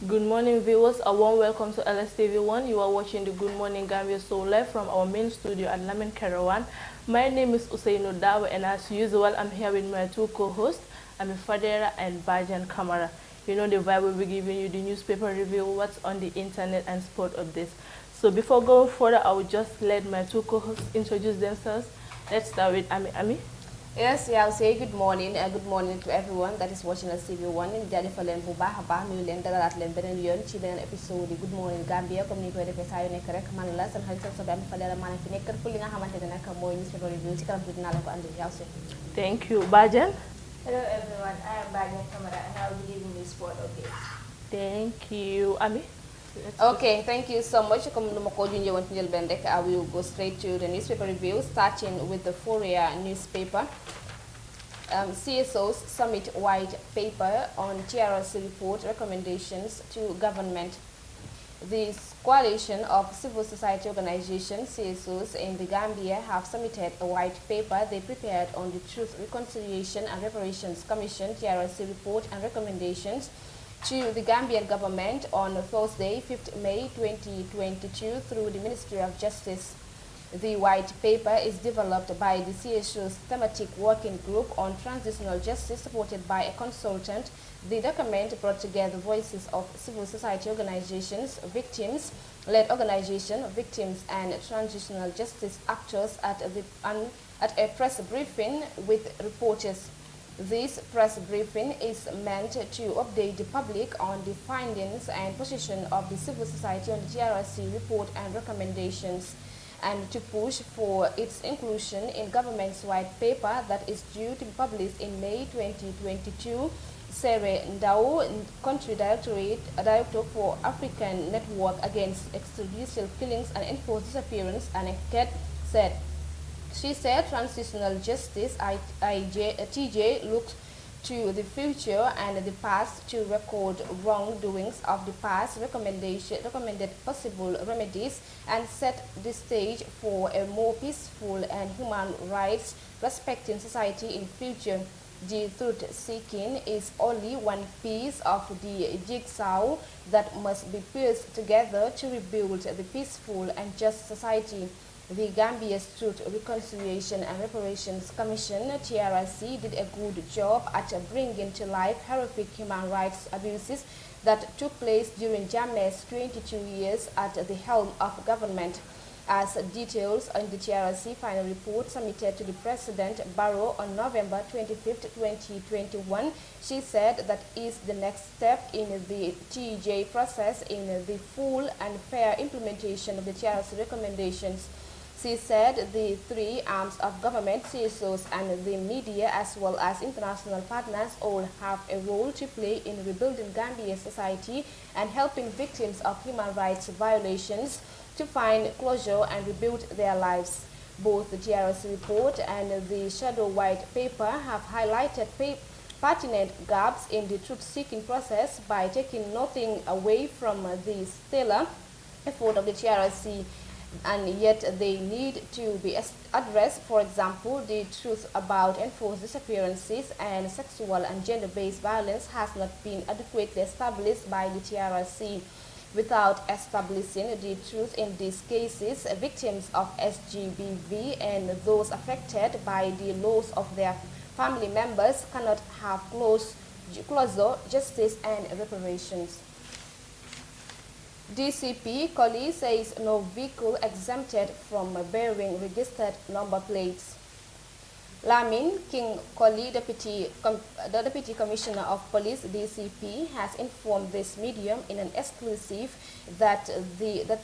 Good morning, viewers. A warm welcome to LSTV1. You are watching the Good Morning Gambia show live from our main studio at Lamin Karawan. My name is Ousainou Darboe, and as usual, I'm here with my two co-hosts, Amie Fadera and Bajen Camara. You know the vibe. We'll be giving you the newspaper review, what's on the internet, and sport updates. So before going further, I will just let my two co-hosts introduce themselves. Let's start with Amie. Yes, yeah, I'll say good morning to everyone that is watching us TV1 in jaajëfal leen bu baax a baax nuyu leen dalalaat leen beneen yoon ci beneen épisode yi Good Morning Gambia comme ni ñu koy defee saa yu nekk rek man la seen xarit seen sobe Amie Fadera maa leen fi nekkal pour li nga xamante ne nag mooy newspaper review ci kanam tuuti dinaa leen ko andil yaw si. Thank you, Bajen. Hello everyone, I am Bajen Camara and I will be giving you sport updates. Thank you, Amie. Okay, thank you so much. Comme nu ma ko junjee woon ci njëlbeen rek, I will go straight to the newspaper review starting with the Fadera newspaper. CSO's Summit White Paper on TRC report recommendations to government. The coalition of civil society organizations, CSOs, in the Gambia have submitted a white paper they prepared on the Truth, Reconciliation and Reparations Commission TRC report and recommendations to the Gambian government on Thursday, 5th May 2022 through the Ministry of Justice. The white paper is developed by the CSO's thematic working group on transitional justice supported by a consultant. The document brought together voices of civil society organizations, victims-led organizations, victims and transitional justice actors at a press briefing with reporters. This press briefing is meant to update the public on the findings and position of the civil society on the TRC report and recommendations, and to push for its inclusion in government's white paper that is due to be published in May 2022. Sarah Ndao, Country Director for African Network Against Extrajudicial Killings and Enforced Disappearance, and said. She said transitional justice TJ looks to the future and the past to record wrongdoings of the past, recommended possible remedies, and set the stage for a more peaceful and human rights respecting society in future. The truth-seeking is only one piece of the jigsaw that must be pieced together to rebuild the peaceful and just society. The Gambia's Truth, Reconciliation and Reparations Commission, TRC, did a good job at bringing to life horrific human rights abuses that took place during Jammeh's 22 years at the helm of government. As details in the TRC final report submitted to the President Barrow on November 25, 2021, she said that is the next step in the TJ process in the full and fair implementation of the TRC recommendations. She said the three arms of government, CSOs and the media as well as international partners all have a role to play in rebuilding Gambia's society and helping victims of human rights violations to find closure and rebuild their lives. Both the TRC report and the Shadow White Paper have highlighted pertinent gaps in the truth-seeking process by taking nothing away from the stellar effort of the TRC, and yet they need to be addressed. For example, the truth about enforced disappearances and sexual and gender-based violence has not been adequately established by the TRC. Without establishing the truth in these cases, victims of SGBV and those affected by the loss of their family members cannot have closure, justice, and reparations. DCP Koli says no vehicle exempted from bearing registered number plates. Lamin King Koli, the Deputy Commissioner of Police DCP, has informed this medium in an exclusive that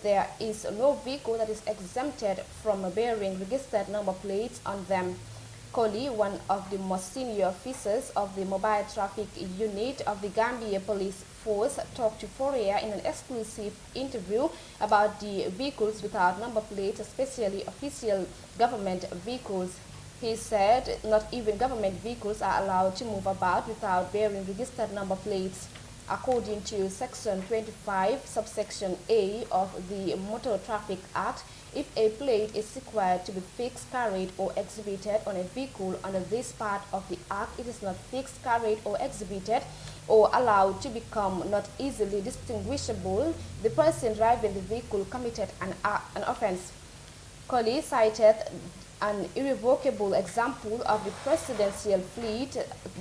there is no vehicle that is exempted from bearing registered number plates on them. Koli, one of the most senior officers of the Mobile Traffic Unit of the Gambia Police Force, talked to Fadera in an exclusive interview about the vehicles without number plates, especially official government vehicles. He said not even government vehicles are allowed to move about without bearing registered number plates. According to Section 25, subsection A of the Motor Traffic Act, if a plate is required to be fixed, carried, or exhibited on a vehicle under this part of the Act, it is not fixed, carried, or exhibited, or allowed to become not easily distinguishable, the person driving the vehicle committed an offense. Colley cited an irrevocable example of the presidential fleet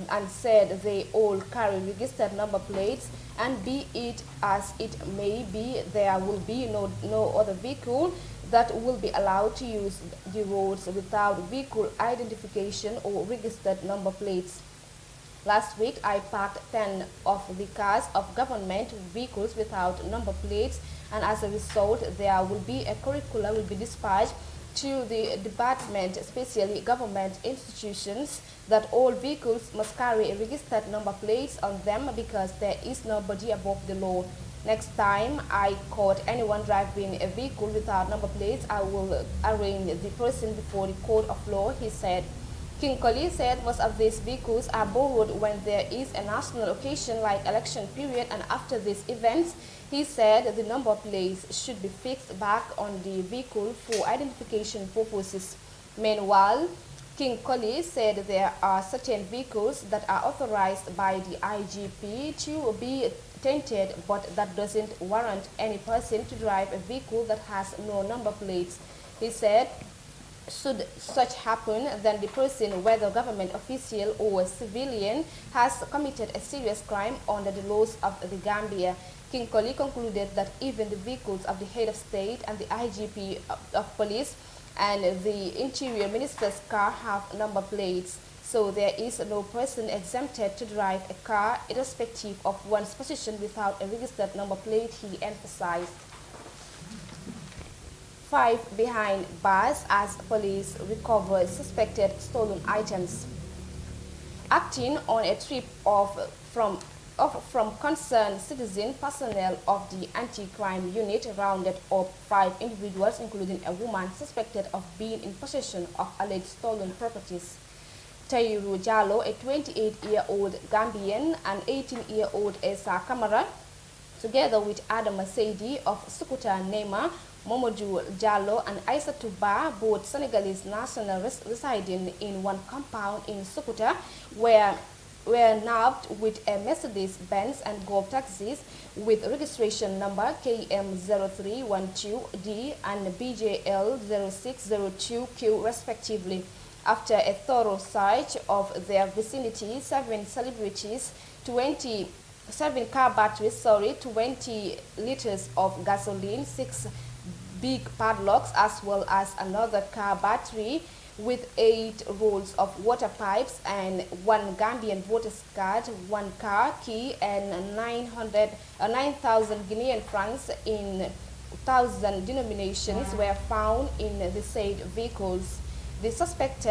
and said they all carry registered number plates, and be it as it may be, there will be no other vehicle that will be allowed to use the roads without vehicle identification or registered number plates. Last week, I parked 10 of the cars of government vehicles without number plates, and as a result, there will be a curriculum will be dispatched to the department, especially government institutions, that all vehicles must carry a registered number plates on them because there is nobody above the law. Next time I caught anyone driving a vehicle without number plates, I will arraign the person before the court of law, he said. King Colley said most of these vehicles are borrowed when there is a national occasion like election period, and after these events, he said the number plates should be fixed back on the vehicle for identification purposes. Meanwhile, King Colley said there are certain vehicles that are authorized by the IGP to be tainted, but that doesn't warrant any person to drive a vehicle that has no number plates. He said, should such happen, then the person, whether government official or civilian, has committed a serious crime under the laws of the Gambia. King Colley concluded that even the vehicles of the head of state and the IGP of police and the interior minister's car have number plates. So there is no person exempted to drive a car irrespective of one's position without a registered number plate, he emphasized. 5 behind bars as police recover suspected stolen items. Acting on a trip from concerned citizen, personnel of the anti-crime unit rounded up 5 individuals, including a woman suspected of being in possession of alleged stolen properties. Tairu Jallo, a 28-year-old Gambian, and 18-year-old Esa Camara, together with Adam Saidi of Sukuta Nema, Momodou Jallo and Aissatou Ba, both Senegalese nationals residing in one compound in Sukuta, were nabbed with a Mercedes-Benz and Golf taxis with registration number KM0312D and BJL0602Q respectively. After a thorough search of their vicinity, 7 car batteries, 20 liters of gasoline, 6 big padlocks, as well as another car battery with 8 rolls of water pipes and 1 Gambian voter's card, 1 car key, and 9,000 Guinean francs in 1,000 denominations were found in the said vehicles. The suspects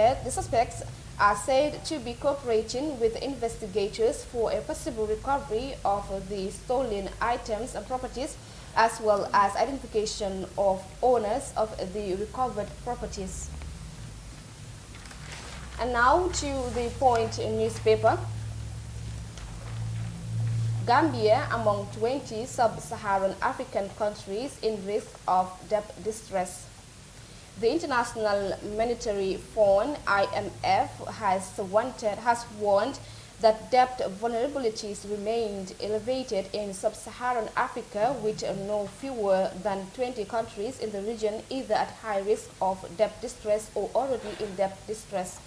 are said to be cooperating with investigators for a possible recovery of the stolen items and properties, as well as identification of owners of the recovered properties. And now to the point in newspaper. Gambia among 20 sub-Saharan African countries in risk of debt distress. The International Monetary Fund (IMF) has warned that debt vulnerabilities remained elevated in sub-Saharan Africa, with no fewer than 20 countries in the region either at high risk of debt distress or already in debt distress.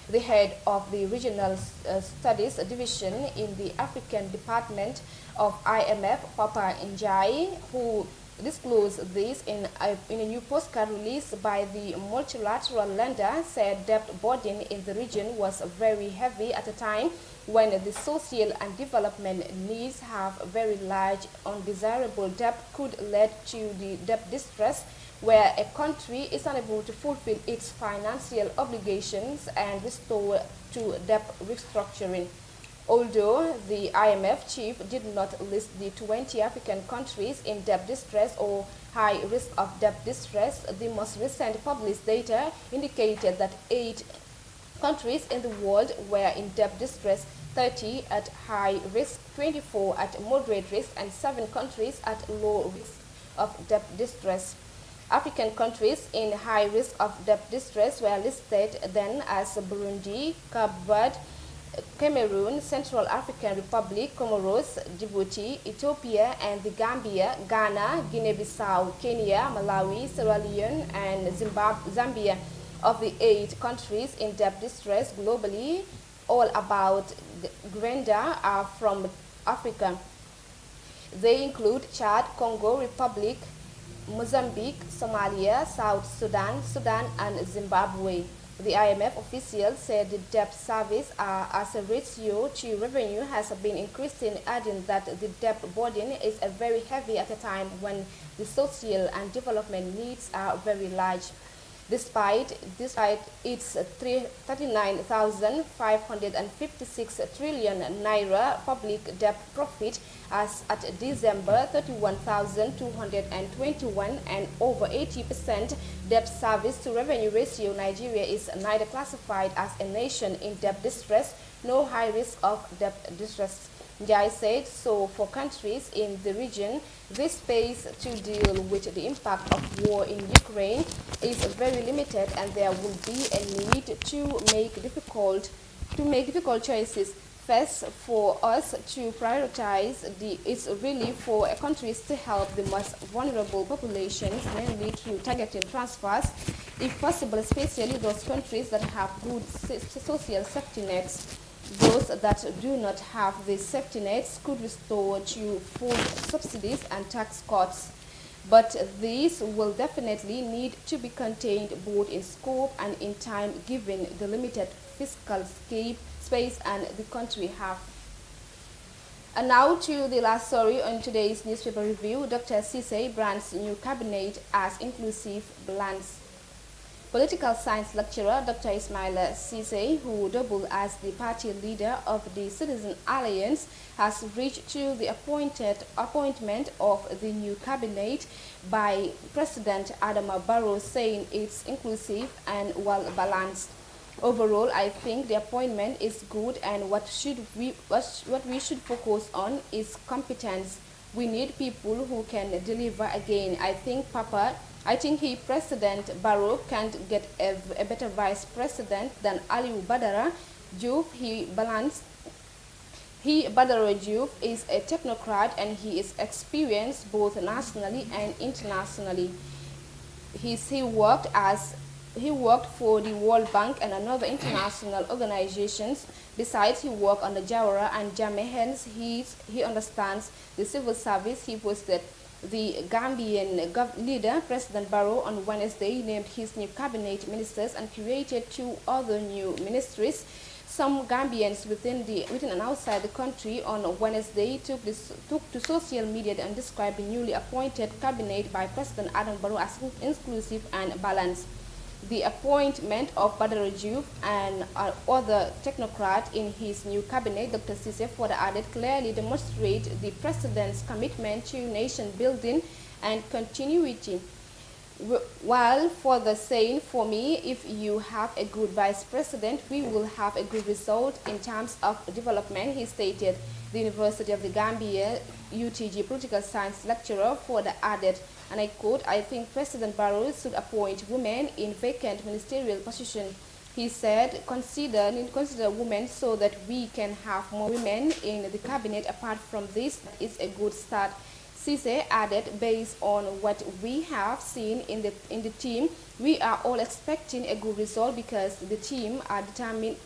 The head of the Regional Studies Division in the African Department of IMF, Papa Njai, who disclosed this in a new postcard released by the multilateral lender, said debt burden in the region was very heavy at a time when the social and development needs have very large undesirable debt could lead to the debt distress, where a country is unable to fulfill its financial obligations and restore to debt restructuring. Although the IMF chief did not list the 20 African countries in debt distress or high risk of debt distress, the most recent published data indicated that 8 countries in the world were in debt distress, 30 at high risk, 24 at moderate risk, and 7 countries at low risk of debt distress. African countries in high risk of debt distress were listed then as Burundi, Cape Verde, Cameroon, Central African Republic, Comoros, Djibouti, Ethiopia, and the Gambia, Ghana, Guinea-Bissau, Kenya, Malawi, Sierra Leone, and Zambia. Of the 8 countries in debt distress globally, all about Grenda are from Africa. They include Chad, Congo Republic, Mozambique, Somalia, South Sudan, and Zimbabwe. The IMF official said the debt service as a ratio to revenue has been increasing, adding that the debt burden is very heavy at a time when the social and development needs are very large. Despite its 39,556 trillion naira public debt profit as at December 31,221 and over 80% debt service to revenue ratio, Nigeria is neither classified as a nation in debt distress nor high risk of debt distress. Jai said, so for countries in the region, this space to deal with the impact of war in Ukraine is very limited, and there will be a need to make difficult choices. First, for us to prioritize it's really for countries to help the most vulnerable populations, mainly through targeted transfers, if possible, especially those countries that have good social safety nets. Those that do not have the safety nets could restore to food subsidies and tax cuts. But these will definitely need to be contained both in scope and in time, given the limited fiscal space and the country have. And now to the last story on today's newspaper review. Dr. Cisse brands new cabinet as inclusive balance. Political science lecturer Dr. Ismaila Cisse, who doubled as the party leader of the Citizen Alliance, has reached to the appointment of the new cabinet by President Adama Barrow, saying it's inclusive and well balanced. Overall, I think the appointment is good, and what we should focus on is competence. We need people who can deliver again. I think President Barrow can't get a better vice president than Aliou Badara Diouf. Badara Diouf is a technocrat, and he is experienced both nationally and internationally. He worked for the World Bank and another international organizations. Besides, he worked on the Jawara and Jammeh. Hence, he understands the civil service. He posted the Gambian leader, President Barrow, on Wednesday named his new cabinet ministers and created 2 other new ministries. Some Gambians within and outside the country on Wednesday took to social media and described the newly appointed cabinet by President Adam Barrow as inclusive and balanced. The appointment of Badara Diouf and other technocrat in his new cabinet, Dr. Cisse further added, clearly demonstrate the president's commitment to nation building and continuity. While further saying, for me, if you have a good vice president, we will have a good result in terms of development, he stated. The University of the Gambia UTG political science lecturer further added, and I quote, I think President Barrow should appoint women in vacant ministerial positions. He said, consider women so that we can have more women in the cabinet. Apart from this, it's a good start. Cisse added, based on what we have seen in the team, we are all expecting a good result because the team are determine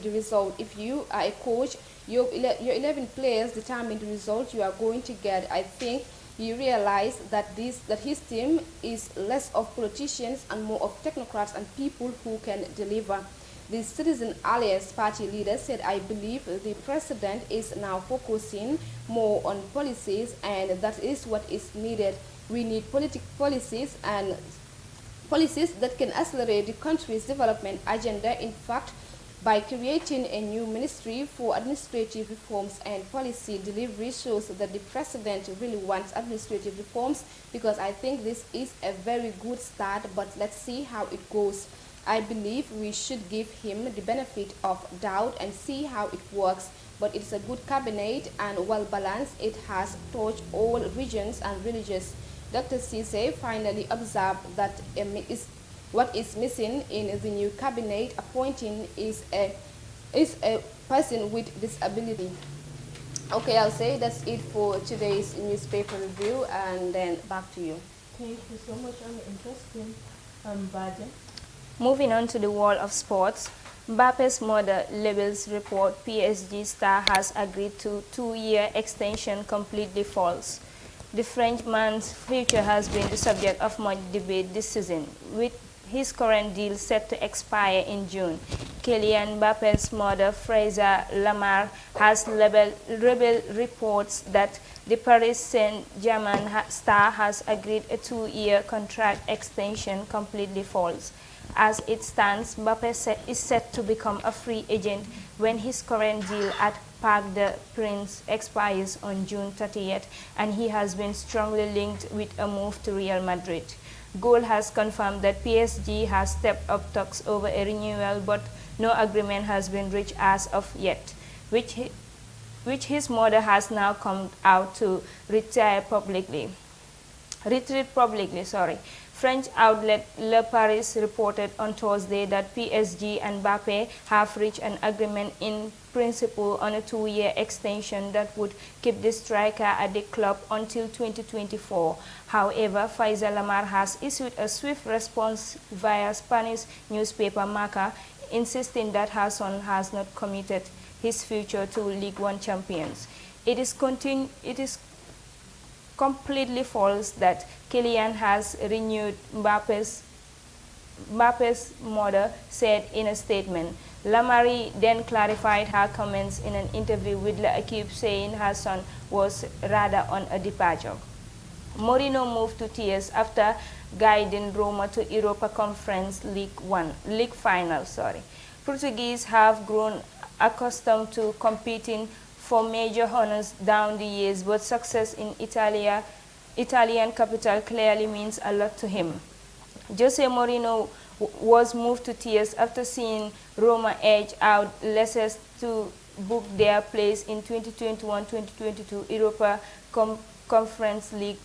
the result. If you are a coach, your 11 players determine the result you are going to get. I think he realized that his team is less of politicians and more of technocrats and people who can deliver. The Citizen Alliance party leader said, I believe the president is now focusing more on policies, and that is what is needed. We need policies that can accelerate the country's development agenda. In fact, by creating a new ministry for administrative reforms and policy delivery shows that the president really wants administrative reforms, because I think this is a very good start, but let's see how it goes. I believe we should give him the benefit of doubt and see how it works. But it's a good cabinet and well balanced. It has touched all regions and religions. Dr. Cisse finally observed that what is missing in the new cabinet appointing is a person with disability. Okay, I'll say that's it for today's newspaper review, and then back to you. Thank you so much. Interesting, Bajen. Moving on to the world of sports, Mbappe's mother labels report PSG star has agreed to 2-year extension completely false. The Frenchman's future has been the subject of much debate this season, with his current deal set to expire in June. Kylian Mbappe's mother, Fraser Lamar, has labeled reports that the Paris Saint-Germain star has agreed a 2-year contract extension completely false. As it stands, Mbappe is set to become a free agent when his current deal at Parc des Princes expires on June 30th, and he has been strongly linked with a move to Real Madrid. Goal has confirmed that PSG has stepped up talks over a renewal, but no agreement has been reached as of yet, which his mother has now come out to retreat publicly. French outlet Le Paris reported on Thursday that PSG and Mbappe have reached an agreement in principle on a 2-year extension that would keep the striker at the club until 2024. However, Faisal Lamar has issued a swift response via Spanish newspaper Marca, insisting that her son has not committed his future to League One champions. It is completely false that Kylian has renewed, Mbappe's mother said in a statement. Lamari then clarified her comments in an interview with L'Équipe, saying her son was rather on a departure. Mourinho moved to tears after guiding Roma to Europa Conference League final. Portuguese have grown accustomed to competing for major honors down the years, but success in Italian capital clearly means a lot to him. Jose Mourinho was moved to tears after seeing Roma edge out Lecce to book their place in 2021-2022 Europa Conference League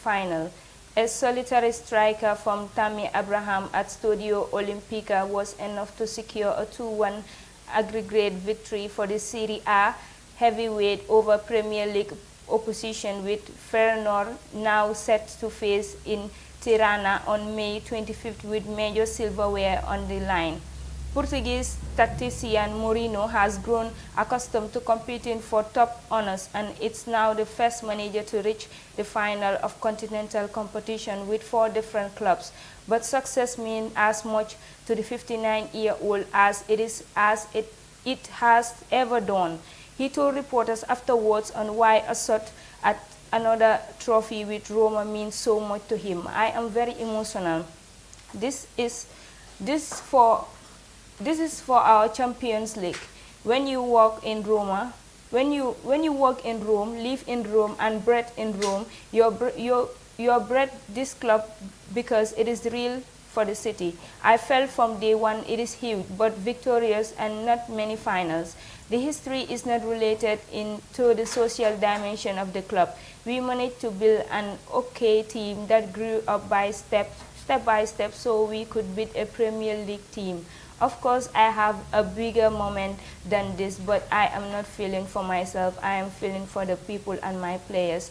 final. A solitary striker from Tammy Abraham at Stadio Olimpico was enough to secure a 2-1 aggregate victory for the Serie A heavyweight over Premier League opposition, with Feyenoord now set to face in Tirana on May 25th with major silverware on the line. Portuguese tactician Mourinho has grown accustomed to competing for top honors, and it's now the first manager to reach the final of continental competition with 4 different clubs. But success means as much to the 59-year-old as it has ever done. He told reporters afterwards on why a shot at another trophy with Roma means so much to him. I am very emotional. This is for our Champions League. When you walk in Roma, when you work in Rome, live in Rome, and breathe in Rome, you breathe this club because it is real for the city. I felt from day one it is huge, but victorious and not many finals. The history is not related to the social dimension of the club. We managed to build an okay team that grew up step by step, so we could beat a Premier League team. Of course, I have a bigger moment than this, but I am not feeling for myself. I am feeling for the people and my players.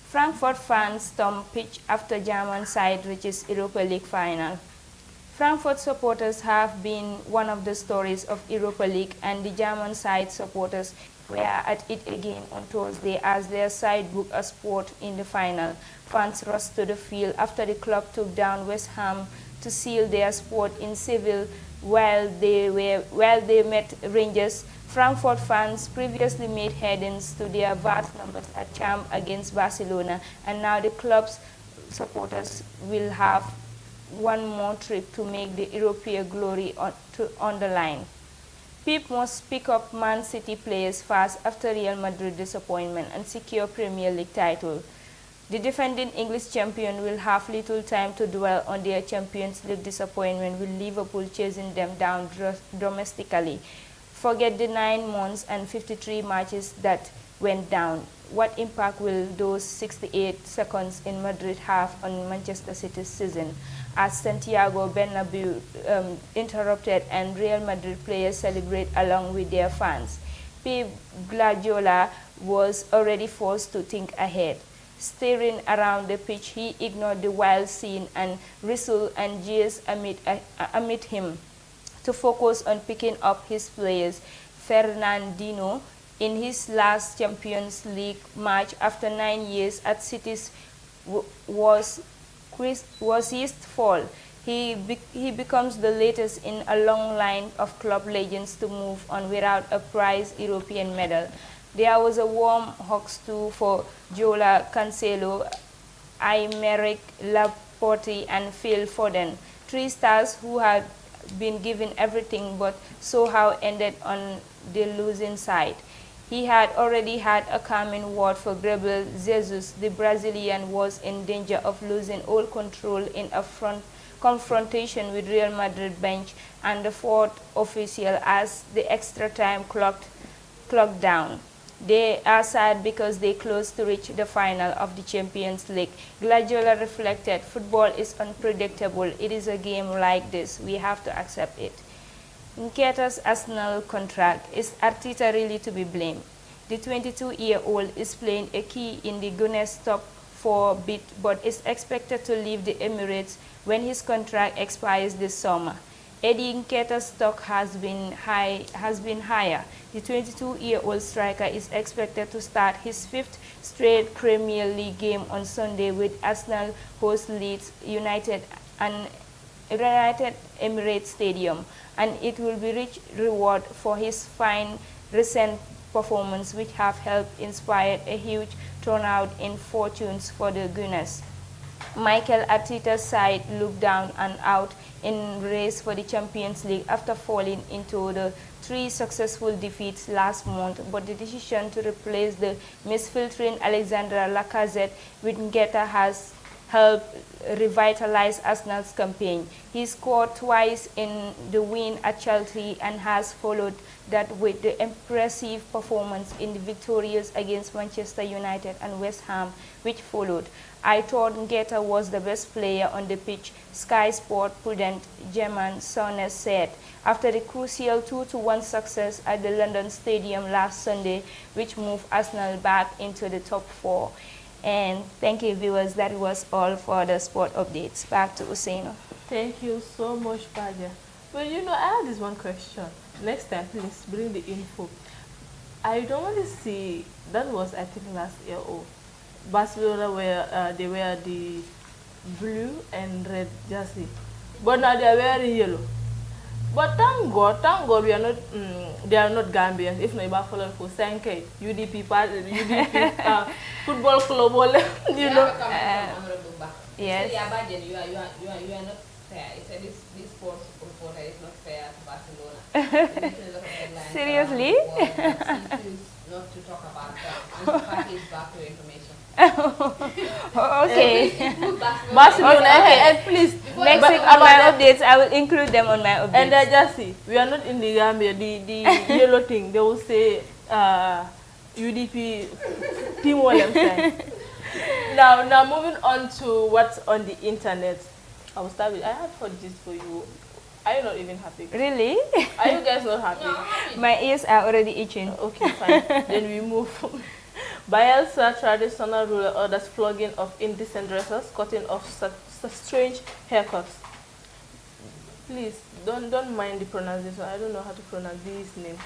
Frankfurt fans storm pitch after German side reaches Europa League final. Frankfurt supporters have been one of the stories of Europa League, and the German side supporters were at it again on Thursday as their side booked a spot in the final. Fans rushed to the field after the club took down West Ham to seal their spot in Seville while they met Rangers. Frankfurt fans previously made headings to their vast numbers at Champ against Barcelona, and now the club's supporters will have one more trip to make the European glory on the line. Pep must pick up Man City players fast after Real Madrid disappointment and secure Premier League title. The defending English champion will have little time to dwell on their Champions League disappointment with Liverpool chasing them down domestically. Forget the 9 months and 53 matches that went down. What impact will those 68 seconds in Madrid have on Manchester City's season? As Santiago Bernabeu interrupted and Real Madrid players celebrate along with their fans. Pep Guardiola was already forced to think ahead. Staring around the pitch, he ignored the wild scene and whistle and jeers amid him to focus on picking up his players. Fernandinho, in his last Champions League match after 9 years at City's, was his fall. He becomes the latest in a long line of club legends to move on without a prized European medal. There was a warm hugs too for Jola Cancelo, Aymeric Laporte and Phil Foden, 3 stars who had been given everything but somehow ended on the losing side. He had already had a calming word for Gabriel Jesus. The Brazilian was in danger of losing all control in a confrontation with Real Madrid bench and the 4th official as the extra time clocked down. They are sad because they close to reach the final of the Champions League. Guardiola reflected, football is unpredictable. It is a game like this. We have to accept it. Nketiah's Arsenal contract. Is Arteta really to be blamed? The 22-year-old is playing a key in the Gunners' top 4 bid, but is expected to leave the Emirates when his contract expires this summer. Eddie Nketiah's stock has been higher. The 22-year-old striker is expected to start his 5th straight Premier League game on Sunday with Arsenal host Leeds United and United Emirates Stadium, and it will be rich reward for his fine recent performance, which have helped inspire a huge turnout in fortunes for the Gunners. Mikel Arteta's side looked down and out in race for the Champions League after falling into the 3 successful defeats last month, but the decision to replace the misfiltering Alexandre Lacazette with Nketiah has helped revitalize Arsenal's campaign. He scored twice in the win at Chelsea and has followed that with the impressive performance in the victorious against Manchester United and West Ham, which followed. I thought Nketiah was the best player on the pitch, Sky Sport prudent German Sonnes said, after the crucial 2-1 success at the London Stadium last Sunday, which moved Arsenal back into the top 4. And thank you, viewers. That was all for the sport updates. Back to Ousainou. Thank you so much, Bajen. Well, I have this one question. Next time, please bring the info. I don't want to see, that was I think last year, Barcelona they wear the blue and red jersey, but now they are wearing yellow. But thank God, we are not. They are not Gambians. If not, about following for Sanke, UDP football club, Yes. You are not fair. He said this sports reporter is not fair to Barcelona. Seriously? Not to talk about that. And to package back to information. Okay. Barcelona, Okay. and please, Next week on my updates, I will include them on my updates. And just see, we are not in the Gambia. The yellow thing, they will say UDP Team Williams. Now moving on to what's on the internet. I will start with, I have heard this for you. Are you not even happy? Really? Are you guys not happy? No. My ears are already itching. Okay, fine. Then we move. Bayelsa traditional ruler orders flogging of indecent dressers, cutting off strange haircuts. Please, don't mind the pronunciation. I don't know how to pronounce these names.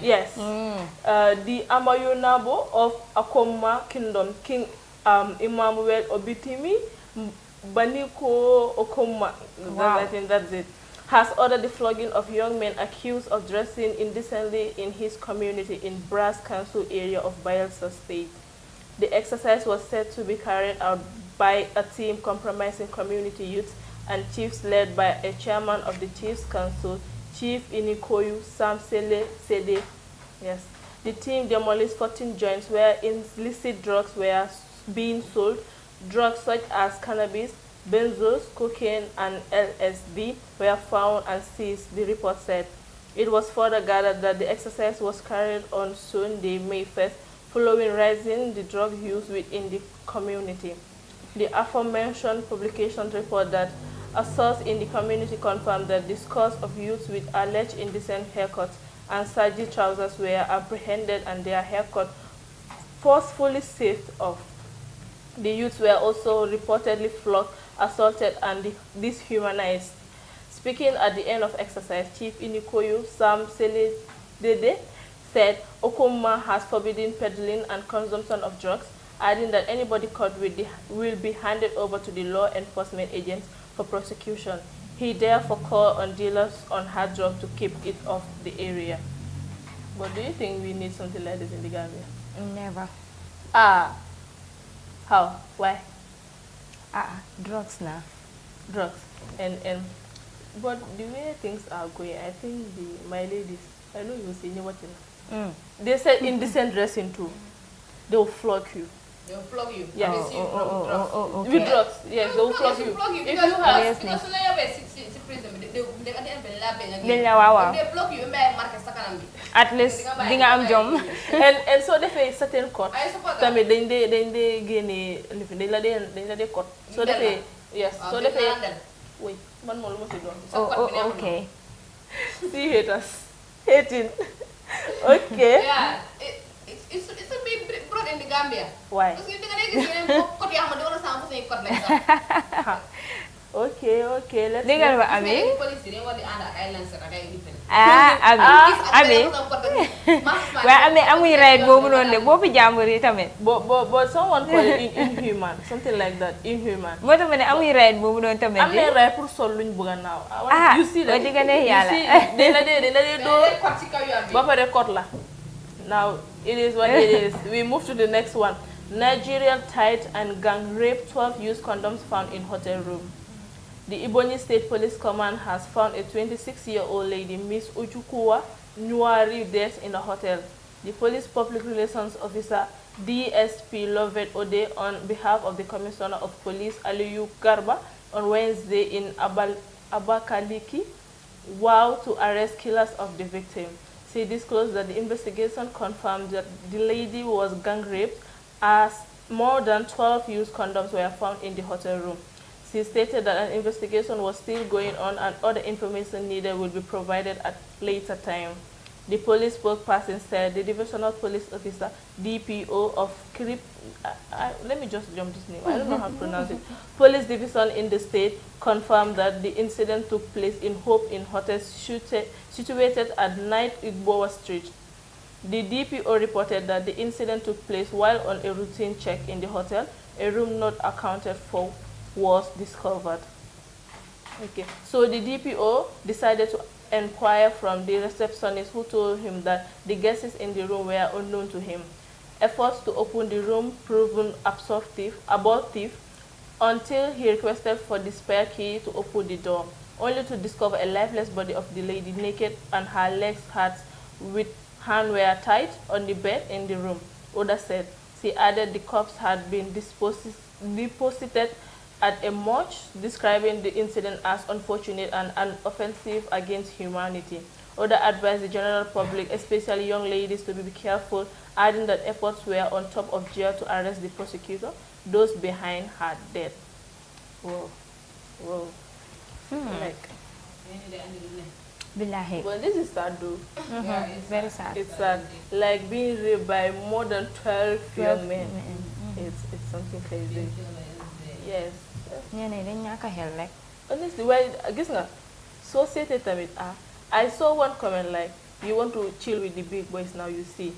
Yes. The Amayonabo of Akoma Kingdom, King Emmanuel Obitimi Baniko Okoma, I think that's it, has ordered the flogging of young men accused of dressing indecently in his community in Brass Council area of Bayelsa State. The exercise was said to be carried out by a team comprising community youth and chiefs led by a chairman of the Chiefs Council, Chief Inikoyu Sam Sede. Yes. The team demolished 14 joints where illicit drugs were being sold. Drugs such as cannabis, benzos, cocaine, and LSD were found and seized, the report said. It was further gathered that the exercise was carried on Sunday, May 1st, following rising the drug use within the community. The aforementioned publication report that a source in the community confirmed that the scores of youths with alleged indecent haircuts and saggy trousers were apprehended and their haircut forcefully saved off. The youths were also reportedly flogged, assaulted, and dehumanized. Speaking at the end of exercise, Chief Inikoyu Sam Seledede said Okuma has forbidden peddling and consumption of drugs, adding that anybody caught with will be handed over to the law enforcement agents for prosecution. He therefore called on dealers on hard drugs to keep it off the area. But do you think we need something like this in the Gambia? Never. How? Why? Drugs now. Drugs. But the way things are going, I think my ladies, I know you will say what they said indecent dressing too. They will flog you. They will flog you. Yes. Okay. With drugs, yes, they will flog you. If you have because they flog you, at least dinga am jom. and so they face certain court. Tamit dañ dé génné dañ la dé court. So they say yes. So they say wait, man mo lu ma ci doon. Okay. See haters. Hating. Okay. Yeah. It's a big brought in the Gambia. Why? Because you think they Okay, let's Dengar ba Amie? Amie. Well, Amie amuy right bobu non de bobu jambour yi tamit. But someone called it inhuman, something like that, inhuman. Mo tax mané amuy right bobu non tamit. Am na right pour sol luñ bëgg naaw. You see that? You see, they la dé do ba paré court la. Now, it is what it is. We move to the next one. Nigerian tied and gang rape 12 used condoms found in hotel room. The Ebonyi State Police Command has found a 26-year-old lady, Miss Ojukwu Nyuari, dead in a hotel. The police public relations officer, DSP Lovett Ode, on behalf of the Commissioner of Police, Aliyu Garba, on Wednesday in Abakaliki, vowed to arrest killers of the victim. She disclosed that the investigation confirmed that the lady was gang raped as more than 12 used condoms were found in the hotel room. She stated that an investigation was still going on and other information needed will be provided at later time. The police spokesperson said the Divisional Police Officer, DPO of Krip, let me just jump this name, I don't know how to pronounce it, Police Division in the state confirmed that the incident took place in Hope in Hotel situated at 9 Igbowa Street. The DPO reported that the incident took place while on a routine check in the hotel. A room not accounted for was discovered. Okay, so the DPO decided to inquire from the receptionist, who told him that the guests in the room were unknown to him. Efforts to open the room proven abortive until he requested for the spare key to open the door, only to discover a lifeless body of the lady, naked, and her legs with hands were tied on the bed in the room. Oda said. She added the corpse had been deposited at a morgue, describing the incident as unfortunate and an offensive against humanity. Oda advised the general public, especially young ladies, to be careful, adding that efforts were on top of gear to arrest the prosecutor. Those behind her death. Whoa. Whoa. Like. Billahi. Well, this is sad though. Yeah, It's very sad. It's sad. Like being raped by more than 12 young men. It's something crazy. Yes. Honestly, why I guess not. So I saw one comment like, you want to chill with the big boys now, you see.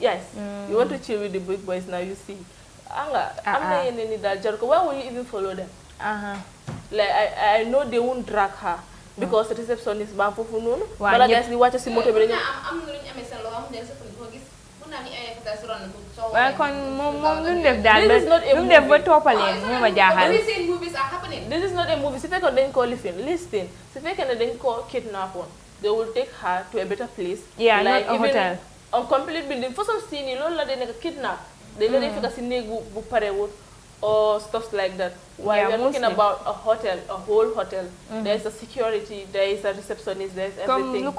Yes. You want to chill with the big boys now, you see. Why would you even follow them? Like I know they won't drag her because the receptionist ba fofu nonu. Bala guys di wacce ci moto bi dañu am nga ñu amé sen lo xam den sa ko gis bu na ni ay fata suran ko so Well, mom luñ def dal This is not a luñ def ba movie. topalen ñoma jaaxal. We see movies are happening. This is not a movie. Si fekkoon dañ ko listen. Si fekkee dañ ko kidnap on, they will take her to a better place. Yeah, like not a even hotel. On complete building. For some scene, loolu la de nekk kidnap. They don't even see bu parewut or stuff like that. While we're talking about a hotel, a whole hotel, there's a security, there is a receptionist, there's everything. Look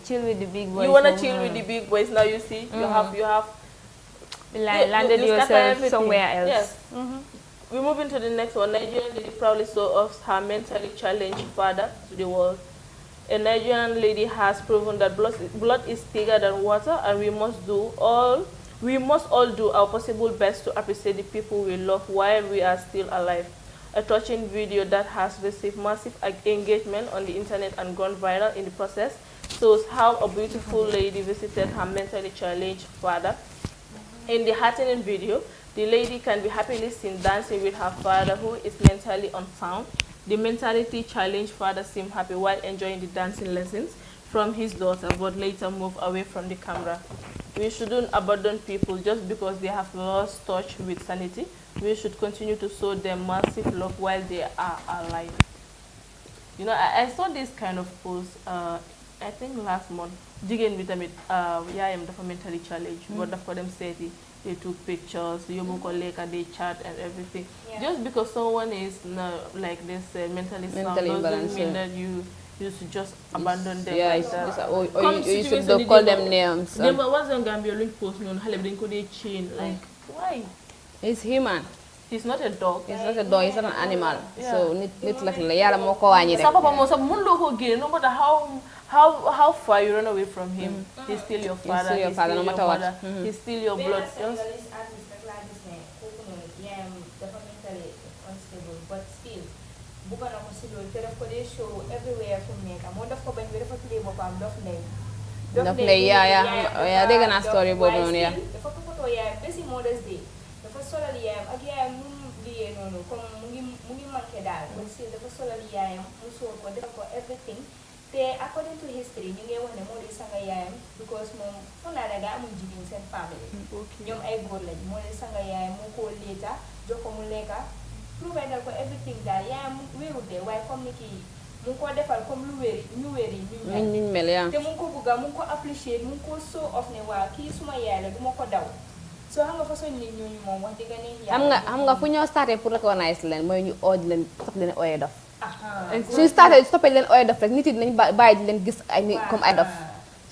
chill with the big boys. You wanna chill with the big boys now, you see? You have landed yourself somewhere else. Yes. We move into the next one. Nigerian lady proudly shows off her mentally challenged father to the world. A Nigerian lady has proven that blood is thicker than water, and we must all do our possible best to appreciate the people we love while we are still alive. A touching video that has received massive engagement on the internet and gone viral in the process shows how a beautiful lady visited her mentally challenged father. In the heartening video, the lady can be happily seen dancing with her father, who is mentally unsound. The mentally challenged father seemed happy while enjoying the dancing lessons from his daughter, but later moved away from the camera. We shouldn't abandon people just because they have lost touch with sanity. We should continue to show them massive love while they are alive. You know, I saw this kind of post, I think last month. Jigéen bi tamit yaayam dafa mentally challenged, but for them said they took pictures, yóbbu ko lekka, they chat and everything. Just because someone is like this mentally sound doesn't mean that you should just abandon them. Yeah, or you should call them names. They was on Gambia link post on xale bi dañ ko dee chain, like why? He's human. He's not a dog. He's not a dog, he's not an animal. So nit like la yàlla moo ko wàññi rek. Sa papa moom sax mënuloo ko génne, no matter how far you run away from him, he's still your father, he's still your mother, he's still your blood. But still, bukan ako si Lord, pero ko dey show everywhere from nekk. Mo daf ko bañ bi dafa tuddee boppam Dof Ndeye. Yeah, dégg naa story boobu noonu ya. Dafa toppatoo yaayam ba si Mother's Day. Dafa solal yaayam ak yaayam nu mu liyee noonu comme mu ngi manqué daal. But still dafa solal yaayam mu sóor ko def ko everything. Te according to history ñu ngi wax ne moo di sanga yaayam because moom foog naa ne daa amul jigéen seen famille. Ñoom ay góor lañ moo di sanga yaayam mu ko leeta jox ko mu lekka. Providal ko everything daal yaayam wéeru de waaye comme ni kii mu ngi ko defal comme lu wéri ñu mel yaa te mu ngi ko bugga mu ngi ko apprécier mu ngi ko show off ne waaw kii suma yaay la du ma ko daw soo xam nga façon nit ñooñu moom wax dëgg ne xam nga fu ñoo starté pour recognize leen mooy ñu ooj leen stop leen ooyee dof suñu starté stoppé leen ooyee dof rek nit yi dinañ bàyyi di leen gis ay nit comme ay dof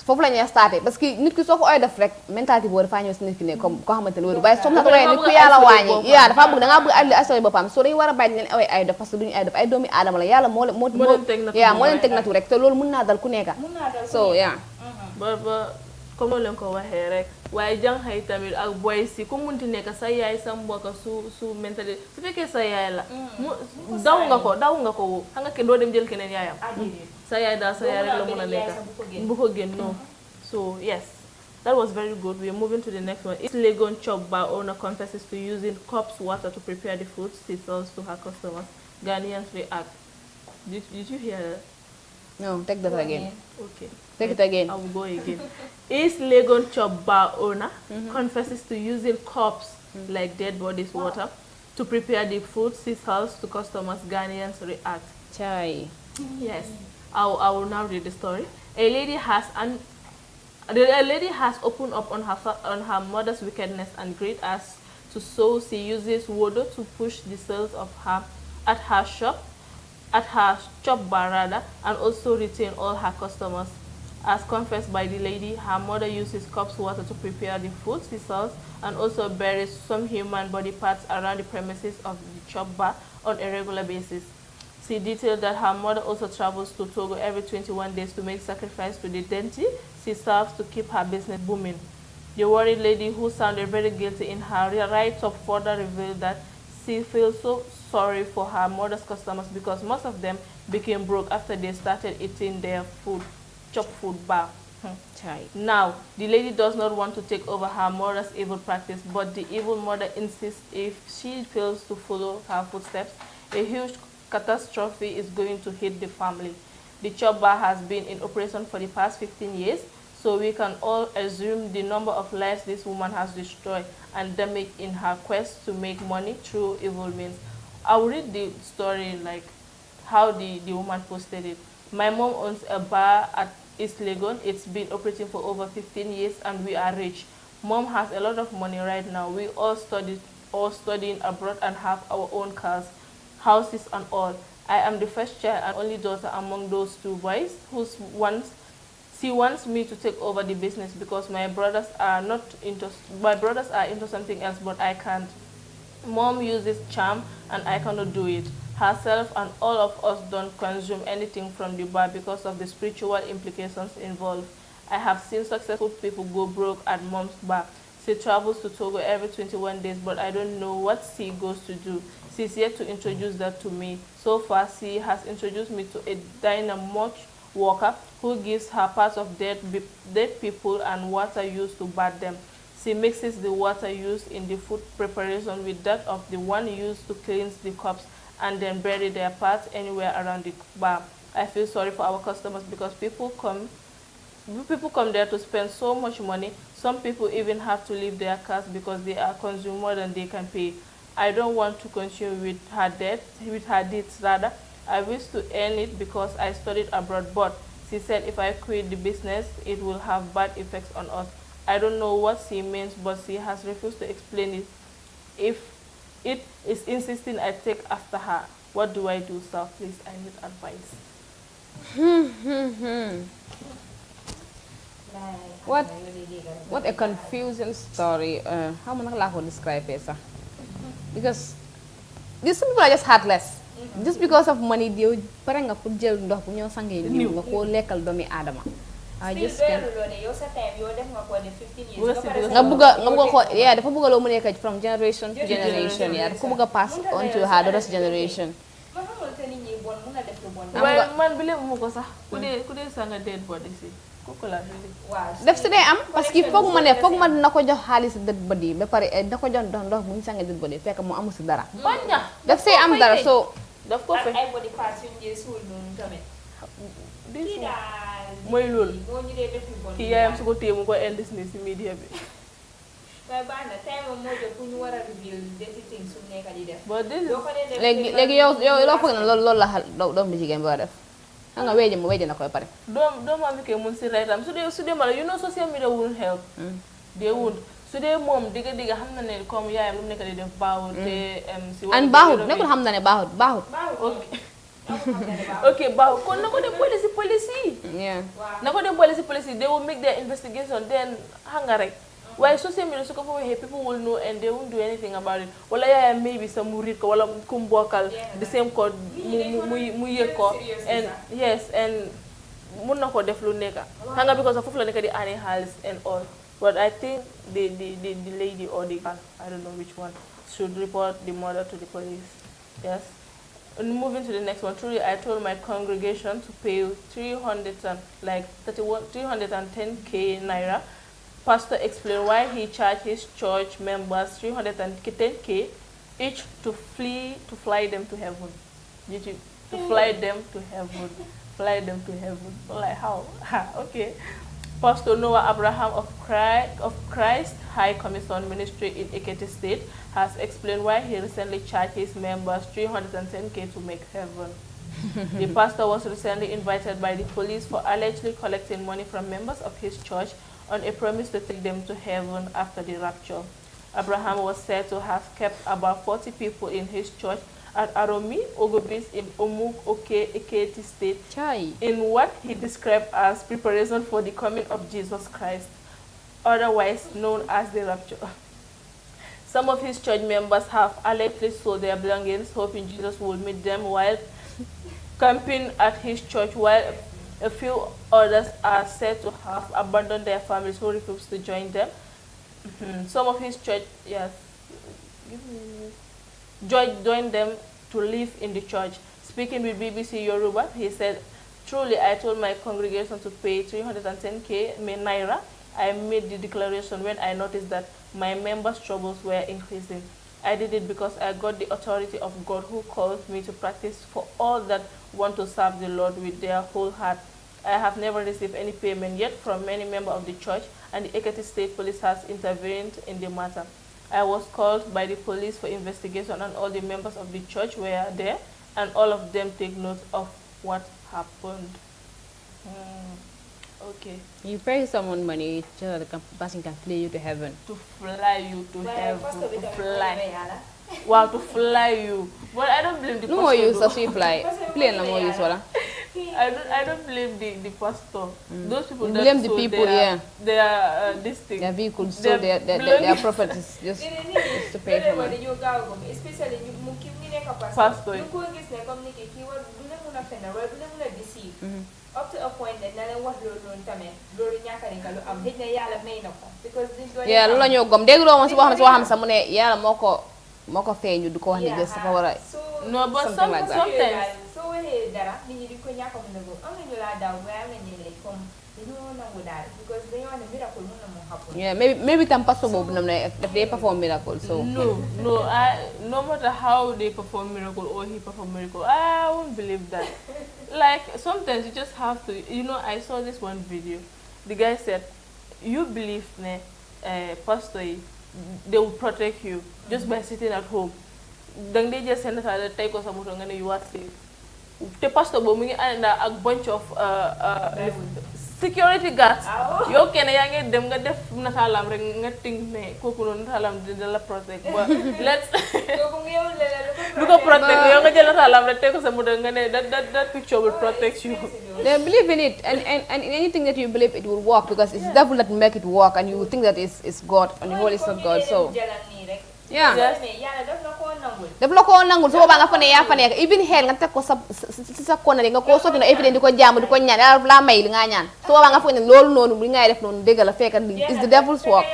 foofu la ñuy starté parce que nit ki soo ko ooy def rek mentalité boobu dafaa ñëw si nit ki ne comme koo xamante ne wóoru waaye soo ko ooyee nit ku yàlla wàññi yaa dafa bëgg da ngaa bëgg ay assuré boppam soo dañu war a bàyyi leen ooy ay dof parce que duñu ay dof ay doomi aadama la yàlla moo leen teg natu rek te loolu mën naa dal ku nekka so yaa ba comme leen ko waxee rek waaye jànxay tamit ak boy si ku munti nekk sa yaay sa mbokk su mentalité su fekkee sa yaay la daw nga ko woo xam nga kenn doo dem jël keneen yaayam sa yaay daal sa yaay rek la mën a nekk bu ko génn no. So yes, that was very good. We are moving to the next one. East Legon Chop bar owner confesses to using cups water to prepare the food she sells to her customers. Ghanaians react. Did you hear that? No, take that again. Okay. Take it again. I will go again. East Legon Chop bar owner confesses to using cups like dead bodies water to prepare the food she sells to customers. Ghanaians react. Chai. Yes. I will now read the story. A lady has opened up on her mother's wickedness and greed as to so she uses water to push the sales of her at her shop bar rather, and also retain all her customers. As confessed by the lady, her mother uses cups water to prepare the food she sells and also buries some human body parts around the premises of the shop bar on a regular basis. She detailed that her mother also travels to Togo every 21 days to make sacrifice to the deity she serves to keep her business booming. The worried lady, who sounded very guilty in her write-up, further revealed that she feels so sorry for her mother's customers because most of them became broke after they started eating their food, chop food bar. Now, the lady does not want to take over her mother's evil practice, but the evil mother insists if she fails to follow her footsteps, a huge catastrophe is going to hit the family. The chop bar has been in operation for the past 15 years, so we can all assume the number of lives this woman has destroyed and damaged in her quest to make money through evil means. I will read the story like how the woman posted it. My mom owns a bar at East Legon. It's been operating for over 15 years and we are rich. Mom has a lot of money right now. We all studying abroad and have our own cars, houses and all. I am the first child and only daughter among those two boys she wants me to take over the business because my brothers are into something else, but I can't. Mom uses charm and I cannot do it. Herself and all of us don't consume anything from the bar because of the spiritual implications involved. I have seen successful people go broke at mom's bar. She travels to Togo every 21 days, but I don't know what she goes to do. She's yet to introduce that to me. So far, she has introduced me to a dynamite worker who gives her parts of dead people and water used to bath them. She mixes the water used in the food preparation with that of the one used to cleanse the cups and then bury their parts anywhere around the bar. I feel sorry for our customers because people come there to spend so much money. Some people even have to leave their cars because they are consuming more than they can pay. I don't want to continue with her debts rather. I wish to earn it because I studied abroad, but she said if I quit the business, it will have bad effects on us. I don't know what she means, but she has refused to explain it. If it is insisting I take after her, what do I do, sir? Please, I need advice. What a confusing story. How am I going to describe it, sir? Because these people are just heartless. Just because of money, they parang nga put jail ndox bu ñoo sangé ni nga ko lekkal doomi adama. I just can't. Nga buga ko yeah, dafa buga lo mu nekk from generation to generation yeah. Ko buga pass on to her daughter's generation. Well, man believe mo ko sax ku dé sanga dead body si. Koko la believe. Def ci day am parce que foog ma na ko jox xaliss dead body ba pare da ko jox ndox bu ñu sangé dead body fekk mu amu ci dara. Baña. Def ci am dara so daf ko fe ay body parts yu ñe sul non tamit. Moy lool. Ki yaayam su ko téye mu ko indis ni ci media bi. Kay bana tay mo jox ku ñu wara reveal dirty things su nekk di def. But this is léegi yow lo foog na lool la xal doom bi jigéen ba def. Nga wéje na koy pare. Doom am ke mun ci right am su dé mala you know social media won't help. They won't. Su dee moom digga xam na ne comme yaayam lu mu nekk di def baaxut te si an baaxut nekkul xam na ne baaxut ok baaxut kon na ko dem boole si police yi na ko dem boole si police yi they will make their investigation then hanga rek waaye social media su ko fa waxee people will know and they won't do anything about it wala yaayam maybe sa mu riit ko wala ku mu bokkal the same code mu yëg ko and yes and mun na ko def lu nekk hanga because of foofu la nekk di aani xaalis and all. But I think the lady or the girl, I don't know which one, should report the mother to the police. Yes. And moving to the next one, truly I told my congregation to pay 310k naira. Pastor explained why he charged his church members 310k each to fly them to heaven. To fly them to heaven. Fly them to heaven. Like how? Okay. Pastor Noah Abraham of Christ High Commission Ministry in Ekiti State has explained why he recently charged his members 310k to make heaven. The pastor was recently invited by the police for allegedly collecting money from members of his church on a promise to take them to heaven after the rapture. Abraham was said to have kept about 40 people in his church at Aromi, Ogobis in Omuk Oke, Ekiti State, in what he described as preparation for the coming of Jesus Christ, otherwise known as the rapture. Some of his church members have allegedly sold their belongings, hoping Jesus will meet them while camping at his church, while a few others are said to have abandoned their families who refused to join them. Some of his church, joined them to live in the church. Speaking with BBC Yoruba, he said, truly, I told my congregation to pay 310k naira. I made the declaration when I noticed that my members' troubles were increasing. I did it because I got the authority of God who calls me to practice for all that want to serve the Lord with their whole heart. I have never received any payment yet from any member of the church, and the Ekiti State Police has intervened in the matter. I was called by the police for investigation and all the members of the church were there and all of them take note of what happened. Okay. You pay someone money so that the person can fly you to heaven. To fly you to heaven. To fly. Yala. Wow, to fly you. But I don't blame the No more pastor. use as we fly. Plane no more use, wala. I don't blame the pastor. Those people You that blame the sold people, their, yeah. Their this thing. Their vehicles, so Their their properties just to pay for money. Especially you keep me like a Pastor. You could get like communicate. You would do them on a fender. Well, do them on a deceive. Up to a point that none what loan tame. Lord Yakari, I'm hitting a yala main of because this Yeah, lola ñoo gom dégg lo won ci wax sa mu ne yalla moko feñu du ko wax ni gëss dafa wara No, but something sometimes so we dara ni di ko ñaka mo ngo am ñu la daw way am ni lay comme dañu nangu dal because dañu wone miracle mo na mo happen. Yeah, maybe tam pastor bobu nam ne they perform miracle so no no matter how they perform miracle or he perform miracle, I won't believe that. Like sometimes you just have to, you know, I saw this one video. The guy said, you believe pastor they will protect you just by sitting at home. Then they just send us take us and you are safe. The pastor bombing and a bunch of security guards. You can get them get def natalam rek nga think ne koku non natalam dina la protect. But let's look at protect you nga jël natalam rek take ko sa mudo nga ne that picture will protect you. They believe in it and in anything that you believe it will work because it's the devil that make it work and you think that it's God and the whole is not God so yeah def la ko nangul so ba nga fa ne ya fa nek even hell nga tek ko sa ko na nga ko soti no evident diko jamm diko ñaan la may li nga ñaan so ba nga fa ne lolu nonu li ngay def nonu degal la fekk is the devil's work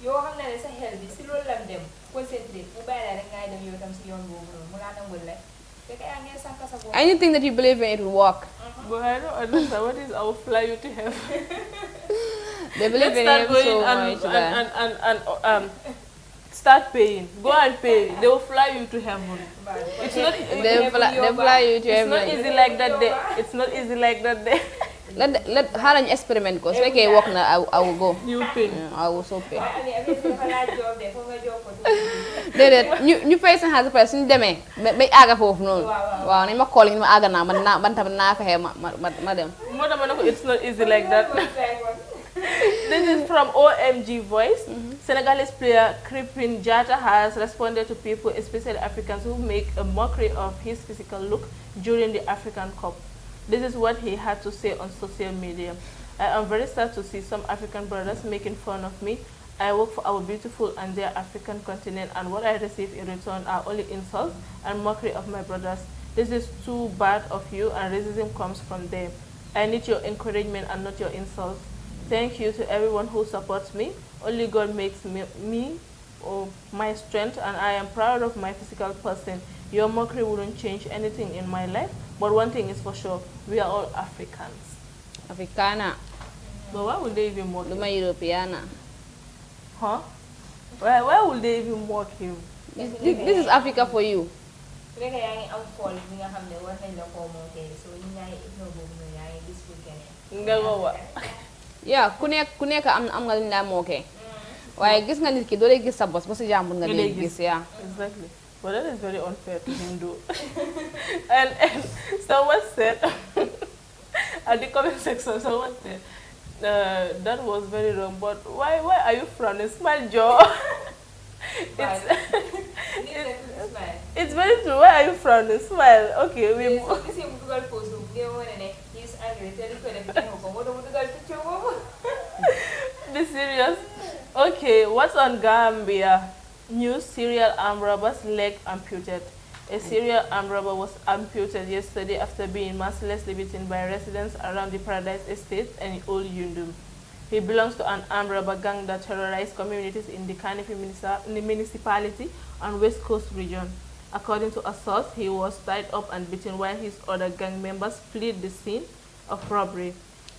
yo xamna ne sa hell bi ci lolu lam dem concentrate mu bayla rek ngay dem yow tam ci yoon bobu mu la nangul lay fekk ya ngay sanka sa bobu anything that you believe in it will work. But I don't understand what is I will fly you to heaven. They believe in him so much and start paying. Go and pay. They will fly you to heaven. It's not. They fly you to heaven. It's not easy like that. It's not easy like that. Let how an experiment go. So okay, work now. I will go. You pay. I will so pay. Déedéet ñu fay sa xaalis pare suñu demee bay aaga foofu noonu waaw nañ ma calling ma aaga naa man tamit naa fexe ma dem moo tax ma ne ko it's not easy like that. This is from OMG Voice. Senegalese player Kripin Diatta has responded to people, especially Africans, who make a mockery of his physical look during the African Cup. This is what he had to say on social media. I am very sad to see some African brothers making fun of me. I work for our beautiful and their African continent, and what I receive in return are only insults and mockery of my brothers. This is too bad of you, and racism comes from them. I need your encouragement and not your insults. Thank you to everyone who supports me. Only God makes me my strength, and I am proud of my physical person. Your mockery wouldn't change anything in my life, but one thing is for sure, we are all Africans. Africana. But why would they even mock him? Luma Europeana. Huh? Why would they even mock him? This is Africa for you. Yeah, ku nekk am nga lu ñu la mookee waaye gis nga nit ki doo lay gis sa boss ba sa jàmbur nga lay gis yeah. Exactly. But that is very unfair to him though. and someone said at the comment section, someone said that was very wrong, but why are you frowning? Smile, Joe. It's very true. Why are you frowning? Smile. Okay, we be serious. Okay, what's on Gambia? News: serial armed robber's leg amputed. A serial armed robber was amputed yesterday after being mercilessly beaten by residents around the Paradise Estate and Old Yundum. He belongs to an armed robber gang that terrorized communities in the Kanifi municipality and West Coast region. According to a source, he was tied up and beaten while his other gang members fled the scene of robbery.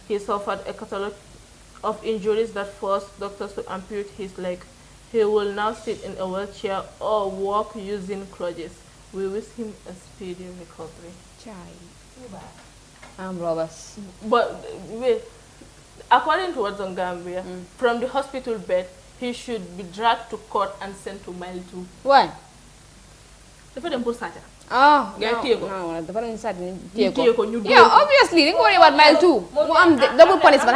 He suffered a catalog of injuries that forced doctors to amputate his leg. He will now sit in a wheelchair or walk using crutches. We wish him a speedy recovery. Armed robbers. But wait, according to what's on Gambia, from the hospital bed, he should be dragged to court and sent to mile 2. Why? Oh, Ngay téye ko. no, dafa ñu sat ñu Ñu téye ko, ñu dóor Yeah, ko. obviously, dañ ko worry about mile 2. Mu am double punishment.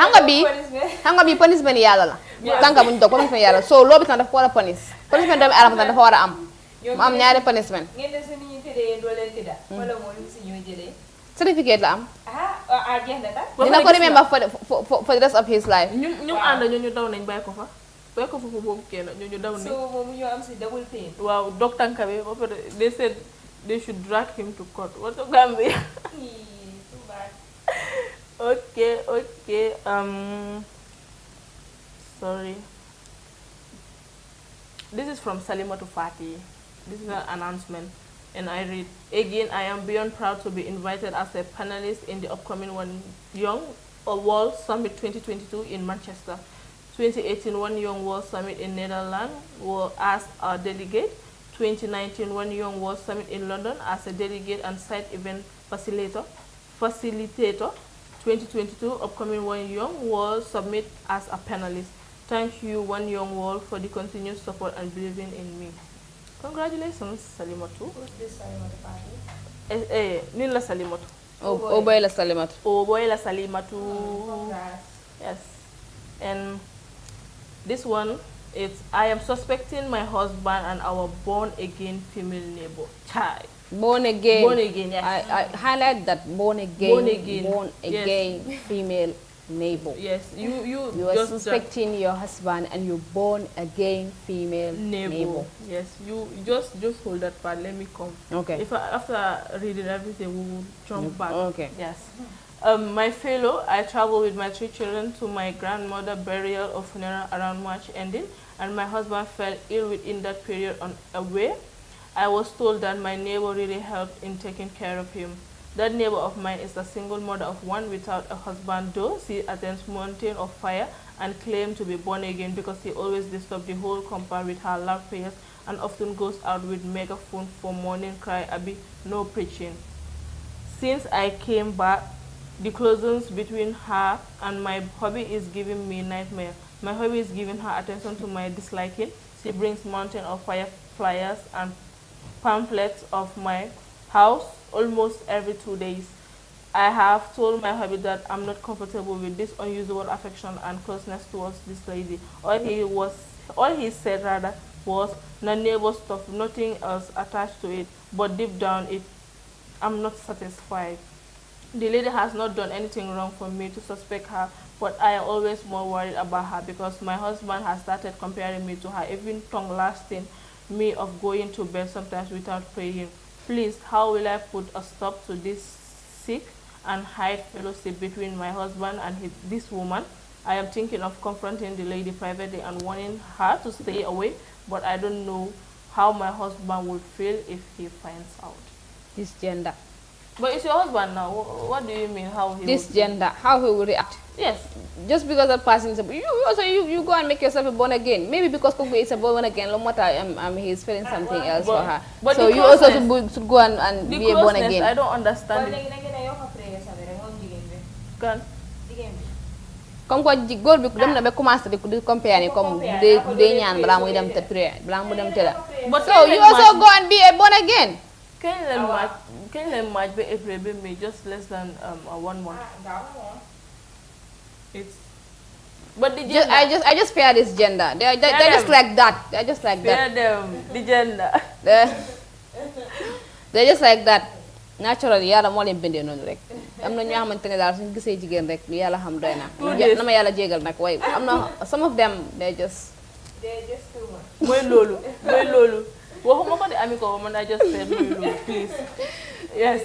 Xam nga bi punishment yàlla la. Tànka buñ dog punishment yàlla. So loolu tam dafa war a punish. Punishment doomu aadama tam dafa war a am. Mu am ñaari punishment. ngeen de su nit ñi tëddee doo leen tëdda wala moo lu si ñoo jëlee Certificate la am. jeex na tax Dina ko remember for the rest of his life. ñu ànd ñu daw nañ bàyyi ko fa. Bàyyi ko fa boobu kenn ñu daw nañ. so moom ñoo am si double pain Waaw dog tànka bi ba pare they said they should drag him to court. What the Gambia? too bad Okay. Sorry. This is from Salimatu Fati. This is an announcement, and I read again. I am beyond proud to be invited as a panelist in the upcoming One Young World Summit 2022 in Manchester. 2018 One Young World Summit in Netherlands as a delegate. 2019 One Young World Summit in London as a delegate and site event facilitator. 2022 upcoming One Young World Summit as a panelist. Thank you, One Young World, for the continued support and believing in me. Congratulations, Salimatu. who's this Salimatu party Nila Salimatu. Oh boy la Salimatu. Oh boy, la Salimatu. congrats Yes. And this one, it's I am suspecting my husband and our born again female neighbor. Chai. Born again. Born again, yes. I highlight that born again. Born again. Born Yes. again female neighbor. Yes, you You are just suspecting your husband and you born again female neighbor. Yes, you just hold that part. Let me come. Okay. If after reading everything, we will jump back. Okay. Yes. My fellow, I traveled with my 3 children to my grandmother burial or funeral around March ending, and my husband fell ill within that period unaware. I was told that my neighbor really helped in taking care of him. That neighbor of mine is a single mother of 1 without a husband, though she attends Mountain of Fire and claims to be born again because he always disturbs the whole compound with her loud prayers and often goes out with megaphone for morning cry, Abi, no preaching. Since I came back, the closeness between her and my hobby is giving me nightmare. My hobby is giving her attention to my disliking. She brings Mountain of Fire flyers and pamphlets of my house almost every 2 days. I have told my hubby that I'm not comfortable with this unusual affection and closeness towards this lady. All he said rather was, no neighbor stuff, nothing else attached to it, but deep down I'm not satisfied. The lady has not done anything wrong for me to suspect her, but I am always more worried about her because my husband has started comparing me to her, even tongue-lasting me of going to bed sometimes without praying. Please, how will I put a stop to this sick and hide fellowship between my husband and this woman? I am thinking of confronting the lady privately and warning her to stay away, but I don't know how my husband would feel if he finds out. This gender. But it's your husband now. What do you mean how he This would gender. How he will react. Yes. Just because that person is you go and make yourself a born again. Maybe because Kogo is a born again, no matter he's feeling something else for her. But So the you also closeness- should go and The be a born closeness, again. I don't kon understand it. léegi nag yéen a yokk a prayer sax rek moom jigéen bi Kan? Comme quoi góor bi dem na ba commencé di compare ni comme day ñaan balaa muy dem te prayer balaa mu dem te la. But So you also go and be a born again. Can you match by April be me just less than 1 month? It's but the gender. I just fear this gender. They're just like that. They're just like that. The gender. They're just like that. Naturally yàlla moo leen bindee noonu rek am na ñoo xamante ne daal suñu gisee jigéen rek lu yàlla xam doy na na ma yàlla jégal nag waaye am na some of them they're just too much mooy loolu waxuma ko de ami ko man I just said mooy loolu please. Yes.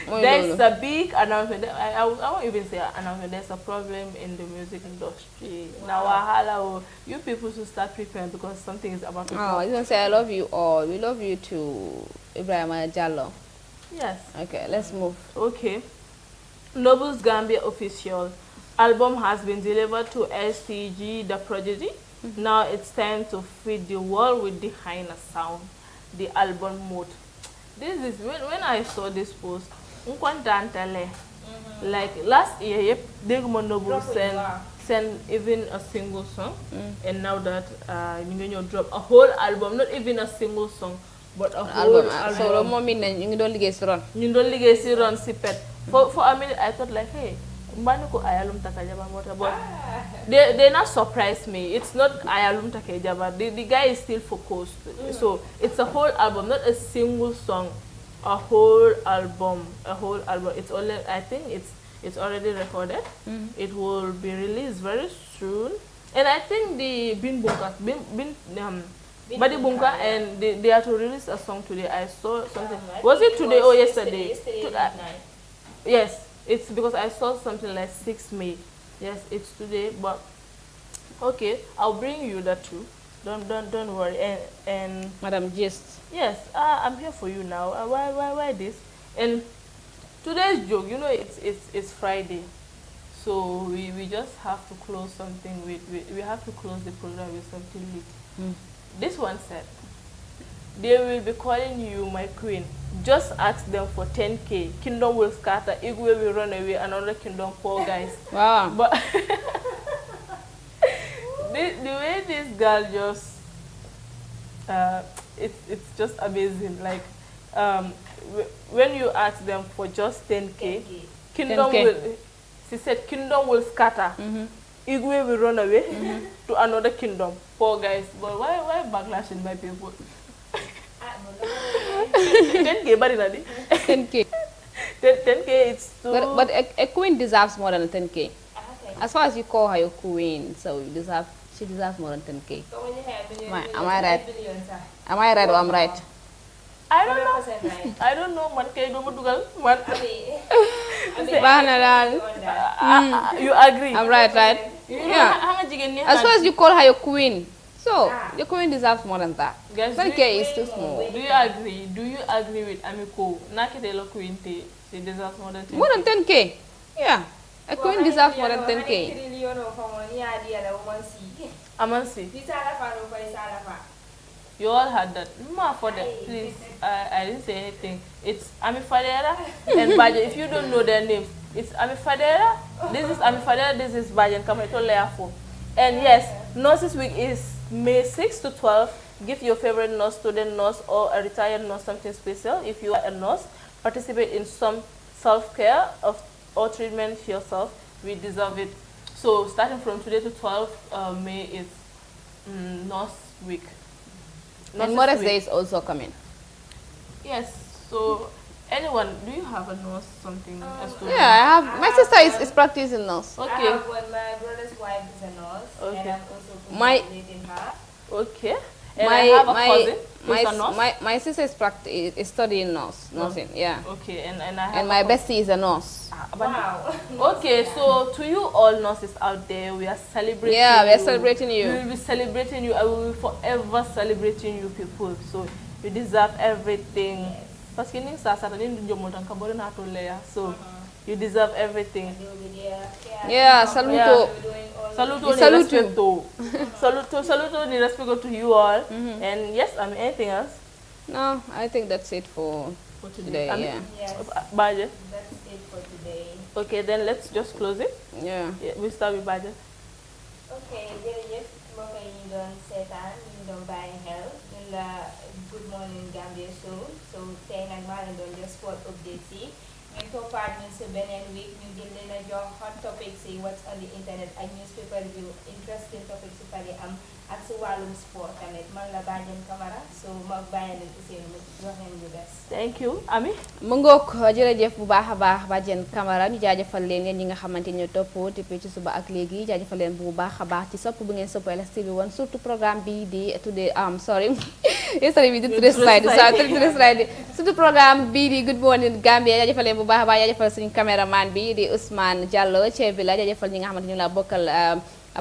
There's a big announcement. I won't even say announcement. There's a problem in the music industry. Now, you people should start preparing because something is about to Oh, come. I was gonna say I love you all. We love you too, Ibrahima Jallo. Yes. Okay, let's move. Okay. Noble's Gambia official album has been delivered to STG The Prodigy. Now it's time to feed the world with the higher sound, the album mode. This is when I saw this post, like last year, Degmo Noble send even a single song, and now that you drop a whole album, not even a single song, but a whole album. So moom it nañ ñu ngi doon liggéey si ron. ñu doon liggéey si ron si pet. For a minute I thought like, hey, mbani ko ayalum taka jaba mota, but they not surprised me. It's not ayalum taka jaba. The guy is still focused. So it's a whole album, not a single song. A whole album. It's only, I think it's already recorded. It will be released very soon. And I think the Badi Bunka and they are to release a song today. I saw something. Was it today or yesterday? Yesterday midnight. Yes, it's because I saw something like 6 May. Yes, it's today. But okay, I'll bring you that too. Don't worry. And Madam Gist. yes, I'm here for you now. Why this? And today's joke, you know, it's Friday, so we just have to close something we have to close the program with something lit. This one said, they will be calling you my queen. Just ask them for 10K. Kingdom will scatter. Igwe will run away. Another kingdom, poor guys. Wow. But the way this girl just, it's just amazing. Like, when you ask them for just 10K, kingdom 10K. will. She said, kingdom will scatter. Igwe will run away to another kingdom. Poor guys. But why backlashing my people? 10K, but 10K. 10K, it's too. But a queen deserves more than 10K. Okay. As far as you call her your queen, so she deserves more than 10K. So when you have million, Am I right? billion, sir. Am I right or I'm right? I don't know. 100% right. I don't know. Man, kay dumu dugal. Man, you agree? I'm right, right? Yeah. Hanga jigen ni. As far as you call her your queen, so your queen deserves more than that. Guys, 10K is too small. do you agree? Do you agree with Amiko? Nakete lo queen te. She deserves more than 10K. More than 10K. Yeah. A queen deserves more than 10K. Amansi, you all had that. Ma for that, please. I didn't say anything. It's Amie Fadera and Bajen. If you don't know their names, it's Amie Fadera. This is Amie Fadera. This is Bajen Camara. And yes, Nurses Week is May 6 to 12. Give your favorite nurse, student nurse, or a retired nurse something special. If you are a nurse, participate in some self-care or treatment for yourself. We deserve it. So starting from today to 12 May is Nurse Week. And Mother's Day is also coming. Yes. So anyone, do you have a nurse something? A student? Yeah, I have. My sister is practicing nurse. I Okay. have one. My brother's wife is a nurse, Okay. and I'm also My- congratulating her. Okay. And I have a cousin who's a nurse. my sister is studying nursing. Yeah. Okay. And I have And a my cousin. bestie is a nurse. Wow. Okay, so to you all nurses out there, we are celebrating. Yeah, we are you. celebrating you. We will be celebrating you. I will be forever celebrating you people. So you deserve everything. Parce que ning sa sa tani ndio mo tan ka bore na to leya. So you deserve everything. They will be there. Yeah, saluto. Saluto ni Saluto. respeto. Saluto ni respeto to you all. And yes, anything else No, I think that's it for for today. today? Yeah. Yes, Baje. that's it for today. Okay, then let's just close it. Yeah. Yeah, we start with Baje. Okay, jërëjëf mbokk yi ñu doon seetaan ñu doon bàyyi xel ñun la Good Morning Gambia show so tey nag maa leen doon jox sport updates yi ngeen toppaat ñun si beneen week ñu jël leen a jox hot topics yi what's on the internet ak newspaper review interesting topics yi fa di am ak si wàllum sport tamit man la Bajen Camara so ma bàyyi leen Ousainou jox leen ñu des. Thank you, Amie. mu ngoog jërëjëf bu baax a baax Bajen Camara ñu jaajëfal leen yéen ñi nga xamante ni ñoo topp depuis ci suba ak léegi jaajëfal leen bu baax a baax ci sopp bu ngeen sopp LSTV1 surtout programme bi di today yesterday bi di Tourist Friday surtout programme bii di Good Morning Gambia jaajëfal leen bu baax a baax jaajëfal suñu caméraman bi di Ousmane Diallo chef bi la jaajëfal ñi nga xamante ñu la bokkal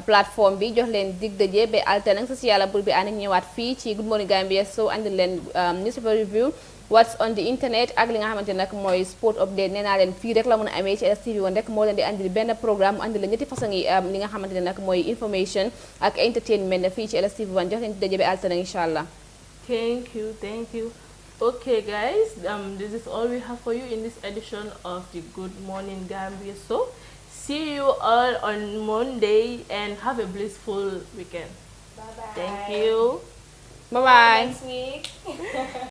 plateforme bi jox leen dig daje ba alternance si yàlla bur bi ànd ak ñëwaat fii ci Good Morning Gambia so andi leen newspaper review what's on the internet ak li nga xamante nag mooy sport update nee naa leen fii rek la mën a amee ci LSTV1 rek moo leen di andil benn programme mu andi leen ñetti façon yi li nga xamante ne nag mooy information ak entertainment fii ci LSTV1 jox leen dig daje ba alternance incha allah. Thank you. Okay, guys, this is all we have for you in this edition of the Good Morning Gambia. So, see you all on Monday and have a blissful weekend. Bye bye. Thank you. Bye bye. Next week.